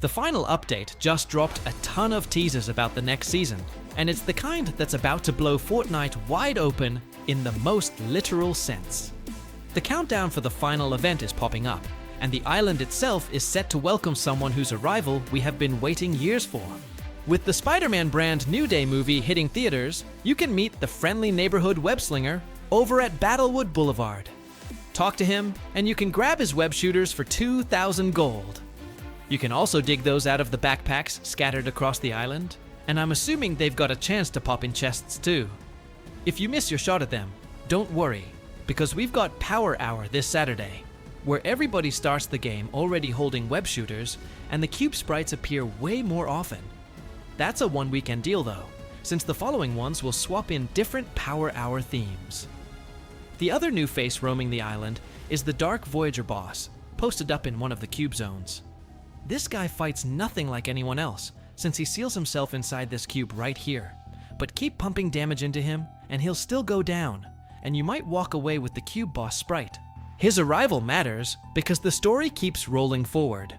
The final update just dropped a ton of teasers about the next season, and it's the kind that's about to blow Fortnite wide open in the most literal sense. The countdown for the final event is popping up, and the island itself is set to welcome someone whose arrival we have been waiting years for. With the Spider-Man brand New Day movie hitting theaters, you can meet the friendly neighborhood web-slinger over at Battlewood Boulevard. Talk to him, and you can grab his web shooters for 2,000 gold. You can also dig those out of the backpacks scattered across the island, and I'm assuming they've got a chance to pop in chests too. If you miss your shot at them, don't worry, because we've got Power Hour this Saturday, where everybody starts the game already holding web shooters, and the cube sprites appear way more often. That's a one-weekend deal though, since the following ones will swap in different Power Hour themes. The other new face roaming the island is the Dark Voyager boss, posted up in one of the cube zones. This guy fights nothing like anyone else, since he seals himself inside this cube right here. But keep pumping damage into him, and he'll still go down, and you might walk away with the cube boss sprite. His arrival matters because the story keeps rolling forward.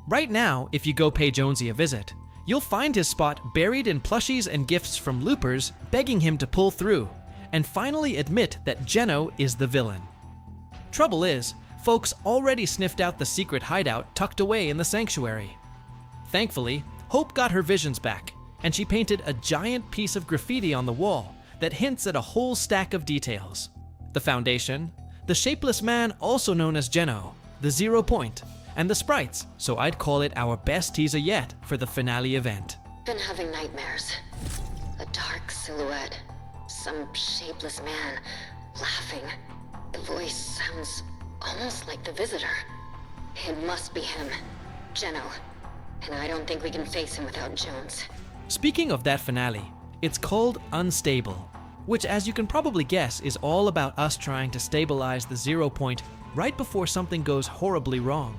Right now, if you go pay Jonesy a visit, you'll find his spot buried in plushies and gifts from loopers begging him to pull through, and finally admit that Geno is the villain. Trouble is, folks already sniffed out the secret hideout tucked away in the sanctuary. Thankfully, Hope got her visions back, and she painted a giant piece of graffiti on the wall that hints at a whole stack of details. The Foundation, the Shapeless Man also known as Geno, the 0 Point, and the Sprites, so I'd call it our best teaser yet for the finale event. Been having nightmares. A dark silhouette. Some shapeless man, laughing. The voice sounds almost like the visitor. It must be him, Geno. And I don't think we can face him without Jones. Speaking of that finale, it's called Unstable, which as you can probably guess is all about us trying to stabilize the 0 Point right before something goes horribly wrong.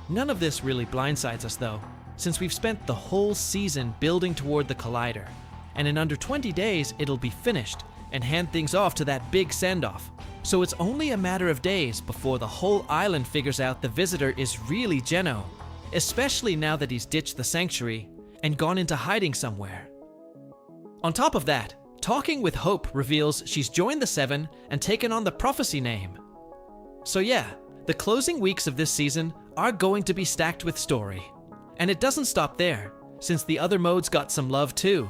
None of this really blindsides us though, since we've spent the whole season building toward the Collider, and in under 20 days it'll be finished and hand things off to that big send-off. So it's only a matter of days before the whole island figures out the visitor is really Geno, especially now that he's ditched the sanctuary and gone into hiding somewhere. On top of that, talking with Hope reveals she's joined the Seven and taken on the Prophecy name. So yeah, the closing weeks of this season are going to be stacked with story. And it doesn't stop there, since the other modes got some love too.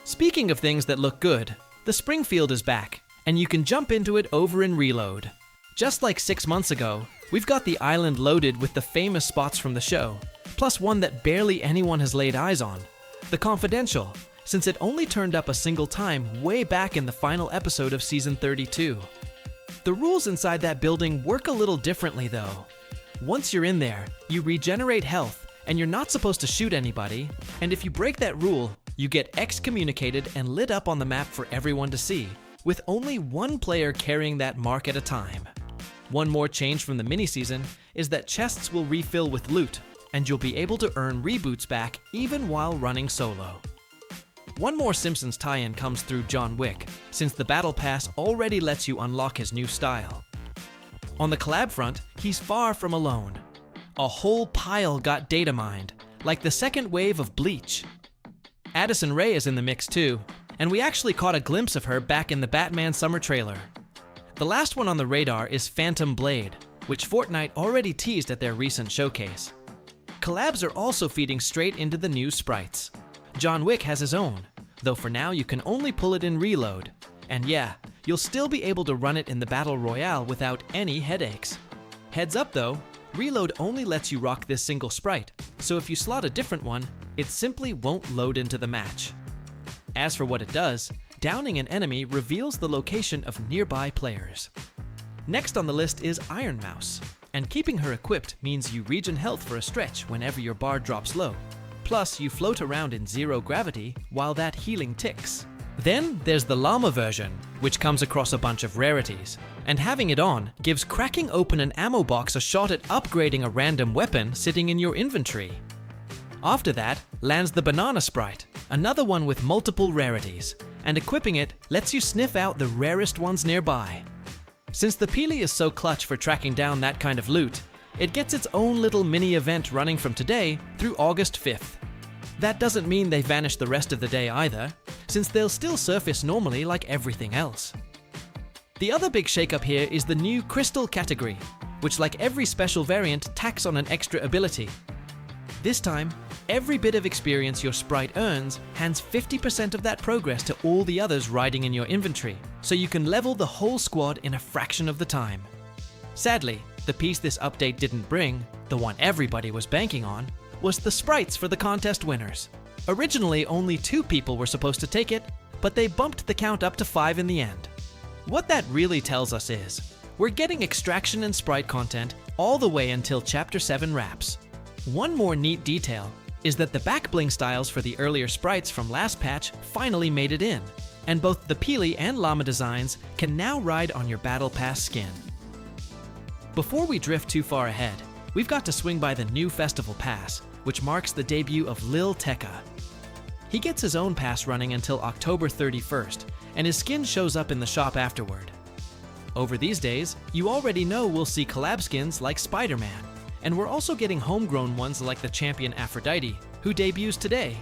Speaking of things that look good, the Springfield is back, and you can jump into it over in Reload. Just like 6 months ago, we've got the island loaded with the famous spots from the show, plus one that barely anyone has laid eyes on, the Confidential, since it only turned up a single time way back in the final episode of Season 32. The rules inside that building work a little differently though. Once you're in there, you regenerate health, and you're not supposed to shoot anybody, and if you break that rule, you get excommunicated and lit up on the map for everyone to see, with only one player carrying that mark at a time. One more change from the mini-season is that chests will refill with loot, and you'll be able to earn reboots back even while running solo. One more Simpsons tie-in comes through John Wick, since the Battle Pass already lets you unlock his new style. On the collab front, he's far from alone. A whole pile got data mined, like the second wave of Bleach. Addison Rae is in the mix too, and we actually caught a glimpse of her back in the Batman summer trailer. The last one on the radar is Phantom Blade, which Fortnite already teased at their recent showcase. Collabs are also feeding straight into the new Sprites. John Wick has his own, though for now you can only pull it in Reload. And yeah, you'll still be able to run it in the Battle Royale without any headaches. Heads up though, Reload only lets you rock this single sprite, so if you slot a different one, it simply won't load into the match. As for what it does, downing an enemy reveals the location of nearby players. Next on the list is Iron Mouse, and keeping her equipped means you regen health for a stretch whenever your bar drops low. Plus, you float around in zero gravity while that healing ticks. Then there's the llama version, which comes across a bunch of rarities, and having it on gives cracking open an ammo box a shot at upgrading a random weapon sitting in your inventory. After that lands the banana sprite, another one with multiple rarities, and equipping it lets you sniff out the rarest ones nearby. Since the Peely is so clutch for tracking down that kind of loot, It gets its own little mini event running from today through August 5th. That doesn't mean they vanish the rest of the day either, since they'll still surface normally like everything else. The other big shakeup here is the new Crystal category, which like every special variant tacks on an extra ability. This time, every bit of experience your sprite earns hands 50% of that progress to all the others riding in your inventory, so you can level the whole squad in a fraction of the time. Sadly, the piece this update didn't bring, the one everybody was banking on, was the sprites for the contest winners. Originally, only 2 people were supposed to take it, but they bumped the count up to 5 in the end. What that really tells us is, we're getting extraction and sprite content all the way until Chapter 7 wraps. One more neat detail is that the back bling styles for the earlier sprites from last patch finally made it in, and both the Peely and Llama designs can now ride on your Battle Pass skin. Before we drift too far ahead, we've got to swing by the new Festival Pass, which marks the debut of Lil Tecca. He gets his own pass running until October 31st, and his skin shows up in the shop afterward. Over these days, you already know we'll see collab skins like Spider-Man, and we're also getting homegrown ones like the champion Aphrodite, who debuts today.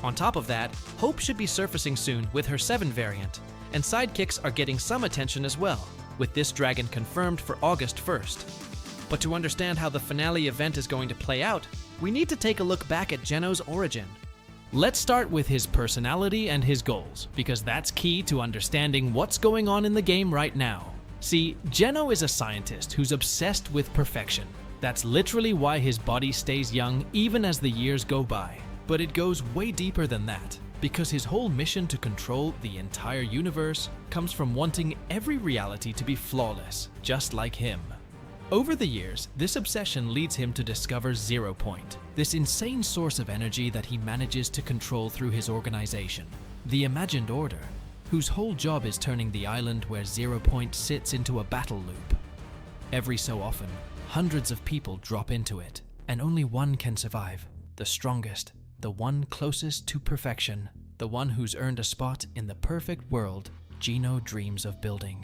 On top of that, Hope should be surfacing soon with her 7 variant, and sidekicks are getting some attention as well, with this dragon confirmed for August 1st. But to understand how the finale event is going to play out, we need to take a look back at Geno's origin. Let's start with his personality and his goals, because that's key to understanding what's going on in the game right now. See, Geno is a scientist who's obsessed with perfection. That's literally why his body stays young even as the years go by. But it goes way deeper than that, because his whole mission to control the entire universe comes from wanting every reality to be flawless, just like him. Over the years, this obsession leads him to discover Zero Point, this insane source of energy that he manages to control through his organization, the Imagined Order, whose whole job is turning the island where Zero Point sits into a battle loop. Every so often, hundreds of people drop into it, and only one can survive, the strongest, the one closest to perfection, the one who's earned a spot in the perfect world Geno dreams of building.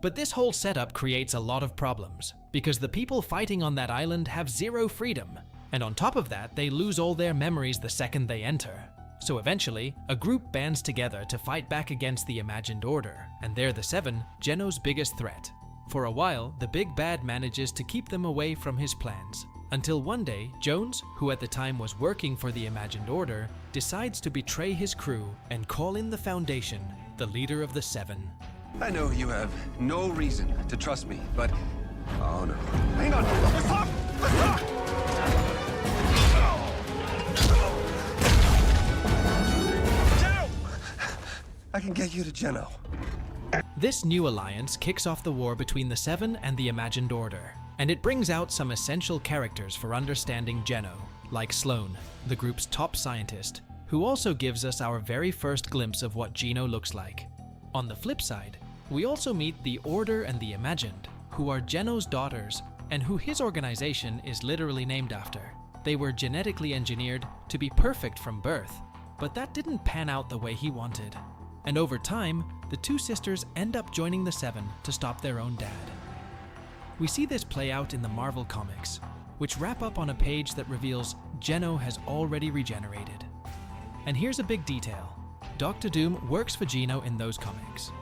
But this whole setup creates a lot of problems, because the people fighting on that island have zero freedom, and on top of that, they lose all their memories the second they enter. So eventually, a group bands together to fight back against the Imagined Order, and they're the 7, Geno's biggest threat. For a while, the big bad manages to keep them away from his plans, until one day, Jones, who at the time was working for the Imagined Order, decides to betray his crew and call in the Foundation, the leader of the 7. I know you have no reason to trust me, but... Oh no. Hang on! Let's talk! Let's talk! Geno! I can get you to Geno. This new alliance kicks off the war between the 7 and the Imagined Order, and it brings out some essential characters for understanding Geno, like Sloan, the group's top scientist, who also gives us our very first glimpse of what Geno looks like. On the flip side, we also meet the Order and the Imagined, who are Geno's daughters, and who his organization is literally named after. They were genetically engineered to be perfect from birth, but that didn't pan out the way he wanted. And over time, the 2 sisters end up joining the 7 to stop their own dad. We see this play out in the Marvel comics, which wrap up on a page that reveals Geno has already regenerated. And here's a big detail. Dr. Doom works for Geno in those comics.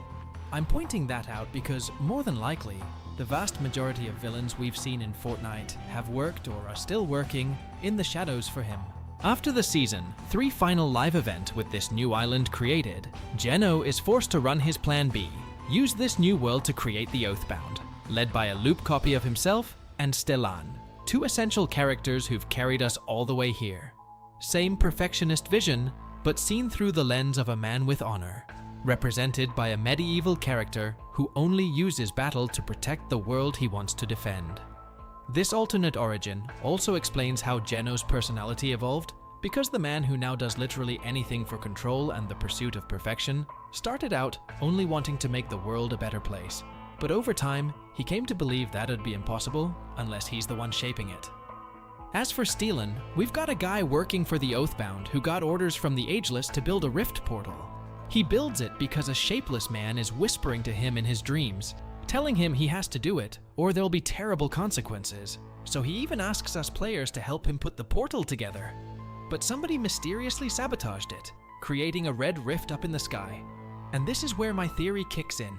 I'm pointing that out because, more than likely, the vast majority of villains we've seen in Fortnite have worked or are still working in the shadows for him. After the Season 3 final live event with this new island created, Geno is forced to run his Plan B, use this new world to create the Oathbound, led by a loop copy of himself and Stellan, 2 essential characters who've carried us all the way here. Same perfectionist vision, but seen through the lens of a man with honor, represented by a medieval character who only uses battle to protect the world he wants to defend. This alternate origin also explains how Geno's personality evolved, because the man who now does literally anything for control and the pursuit of perfection started out only wanting to make the world a better place. But over time, he came to believe that'd be impossible unless he's the one shaping it. As for Stellan, we've got a guy working for the Oathbound who got orders from the Ageless to build a rift portal. He builds it because a shapeless man is whispering to him in his dreams, telling him he has to do it or there'll be terrible consequences. so he even asks us players to help him put the portal together. But somebody mysteriously sabotaged it, creating a red rift up in the sky. And this is where my theory kicks in,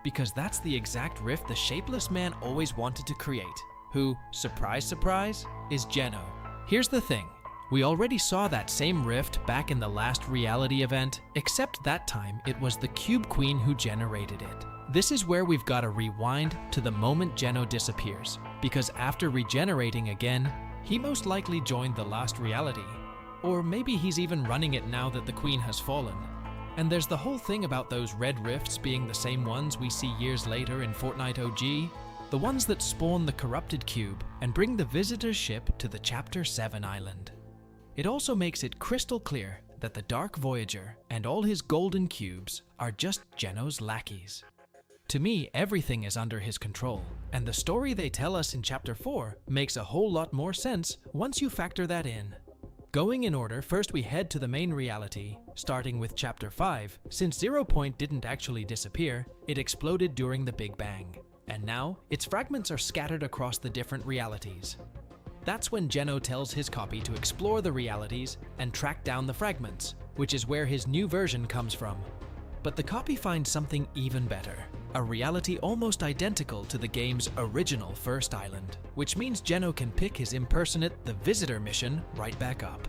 because that's the exact rift the Shapeless Man always wanted to create, who, surprise surprise, is Geno. Here's the thing, we already saw that same rift back in the last reality event, except that time it was the Cube Queen who generated it. This is where we've got to rewind to the moment Geno disappears, because after regenerating again, he most likely joined the last reality. Or maybe he's even running it now that the Queen has fallen. And there's the whole thing about those red rifts being the same ones we see years later in Fortnite OG, the ones that spawn the corrupted cube and bring the visitor's ship to the Chapter 7 island. It also makes it crystal clear that the Dark Voyager and all his golden cubes are just Geno's lackeys. To me, everything is under his control, and the story they tell us in Chapter 4 makes a whole lot more sense once you factor that in. Going in order, first we head to the main reality, starting with Chapter 5. Since 0 Point didn't actually disappear, it exploded during the Big Bang, and now its fragments are scattered across the different realities. That's when Geno tells his copy to explore the realities and track down the fragments, which is where his new version comes from. But the copy finds something even better, a reality almost identical to the game's original first island, which means Geno can pick his impersonate The Visitor mission right back up.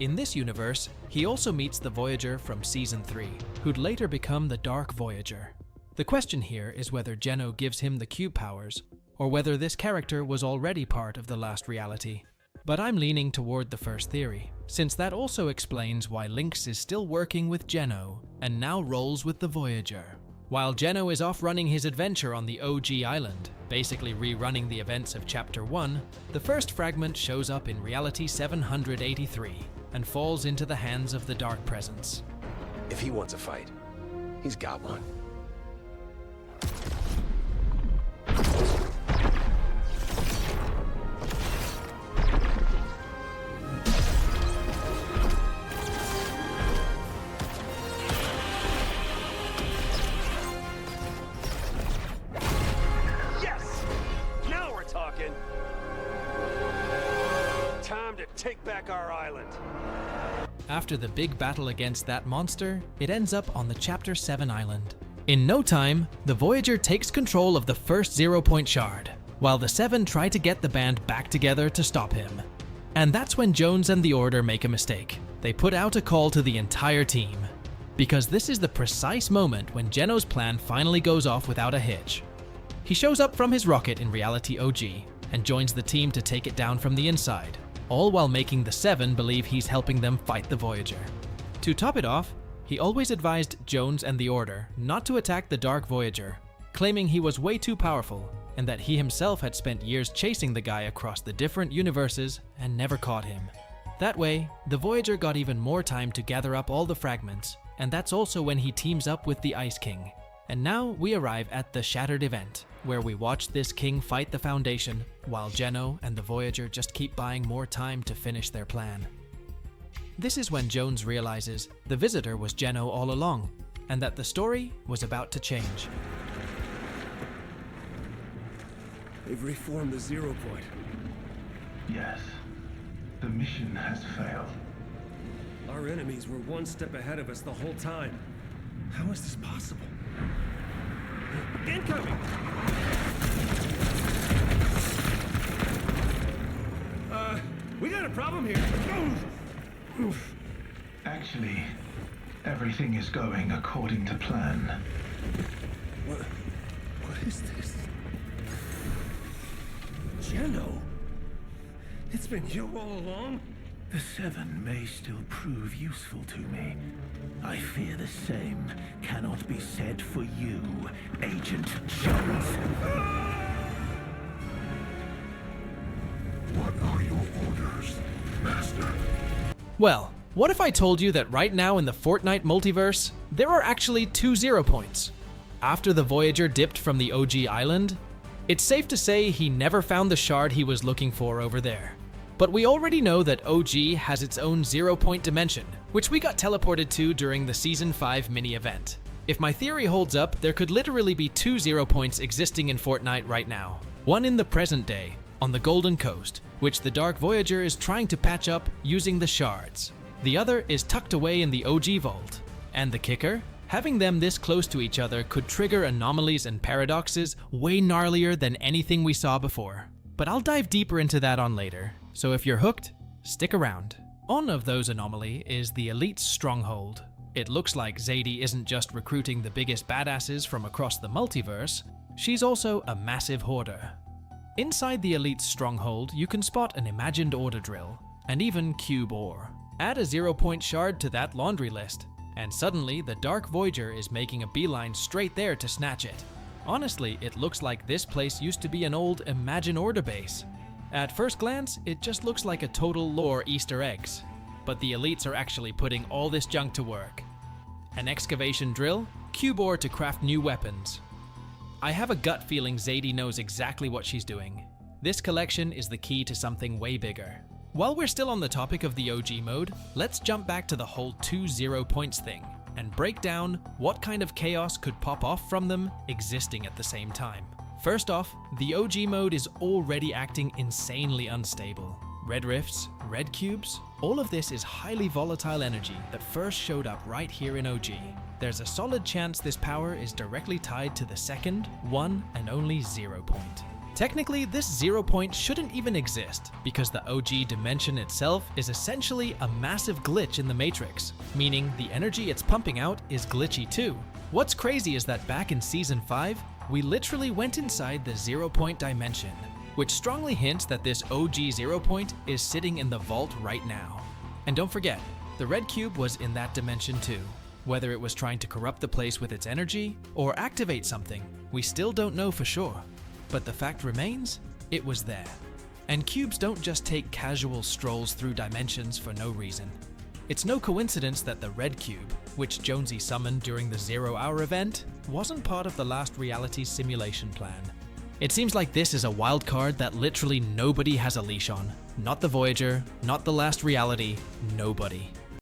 In this universe, he also meets the Voyager from Season 3, who'd later become the Dark Voyager. The question here is whether Geno gives him the cube powers, or whether this character was already part of the last reality. But I'm leaning toward the first theory, since that also explains why Lynx is still working with Geno and now rolls with the Voyager. While Geno is off running his adventure on the OG island, basically rerunning the events of Chapter 1, the first fragment shows up in Reality 783 and falls into the hands of the Dark Presence. If he wants a fight, he's got one. Time to take back our island. After the big battle against that monster, it ends up on the Chapter 7 island. In no time, the Voyager takes control of the first 0 Point shard, while the Seven try to get the band back together to stop him. And that's when Jones and the Order make a mistake. They put out a call to the entire team, because this is the precise moment when Geno's plan finally goes off without a hitch. He shows up from his rocket in Reality OG and joins the team to take it down from the inside, all while making the Seven believe he's helping them fight the Voyager. To top it off, he always advised Jones and the Order not to attack the Dark Voyager, claiming he was way too powerful and that he himself had spent years chasing the guy across the different universes and never caught him. That way, the Voyager got even more time to gather up all the fragments, and that's also when he teams up with the Ice King. And now we arrive at the Shattered event, where we watch this king fight the Foundation, while Geno and the Voyager just keep buying more time to finish their plan. This is when Jones realizes the Visitor was Geno all along, and that the story was about to change. They've reformed the 0 Point. Yes. The mission has failed. Our enemies were one step ahead of us the whole time. How is this possible? Incoming! We got a problem here. Actually, everything is going according to plan. What is this? Geno? It's been you all along? The Seven may still prove useful to me. I fear the same cannot be said for you, Agent Jones. What are your orders, Master? Well, what if I told you that right now in the Fortnite multiverse, there are actually 2 0 Points? After the Voyager dipped from the OG island, it's safe to say he never found the shard he was looking for over there. But we already know that OG has its own 0 Point dimension, which we got teleported to during the Season 5 mini-event. If my theory holds up, there could literally be 2 0 Points existing in Fortnite right now. One in the present day, on the Golden Coast, which the Dark Voyager is trying to patch up using the shards. The other is tucked away in the OG vault. And the kicker? Having them this close to each other could trigger anomalies and paradoxes way gnarlier than anything we saw before. But I'll dive deeper into that on later, so if you're hooked, stick around. One of those anomalies is the Elite's stronghold. It looks like Zadie isn't just recruiting the biggest badasses from across the multiverse, she's also a massive hoarder. Inside the Elite's stronghold, you can spot an imagined order drill, and even cube ore. Add a 0-point shard to that laundry list, and suddenly the Dark Voyager is making a beeline straight there to snatch it. Honestly, it looks like this place used to be an old Imagine order base. At first glance, it just looks like a total lore Easter eggs. But the Elites are actually putting all this junk to work. An excavation drill, cube ore to craft new weapons. I have a gut feeling Zadie knows exactly what she's doing. This collection is the key to something way bigger. While we're still on the topic of the OG mode, let's jump back to the whole 2 0 points thing and break down what kind of chaos could pop off from them existing at the same time. First off, the OG mode is already acting insanely unstable. Red rifts, red cubes, all of this is highly volatile energy that first showed up right here in OG. There's a solid chance this power is directly tied to the second, one, and only 0 point. Technically, this 0 point shouldn't even exist, because the OG dimension itself is essentially a massive glitch in the Matrix, meaning the energy it's pumping out is glitchy too. What's crazy is that back in Season 5, we literally went inside the 0 point dimension, which strongly hints that this OG 0 point is sitting in the vault right now. And don't forget, the red cube was in that dimension too. Whether it was trying to corrupt the place with its energy, or activate something, we still don't know for sure. But the fact remains, it was there. And cubes don't just take casual strolls through dimensions for no reason. It's no coincidence that the red cube, which Jonesy summoned during the 0 Hour event, wasn't part of the last reality simulation plan. It seems like this is a wild card that literally nobody has a leash on. Not the Voyager, not the last reality, nobody.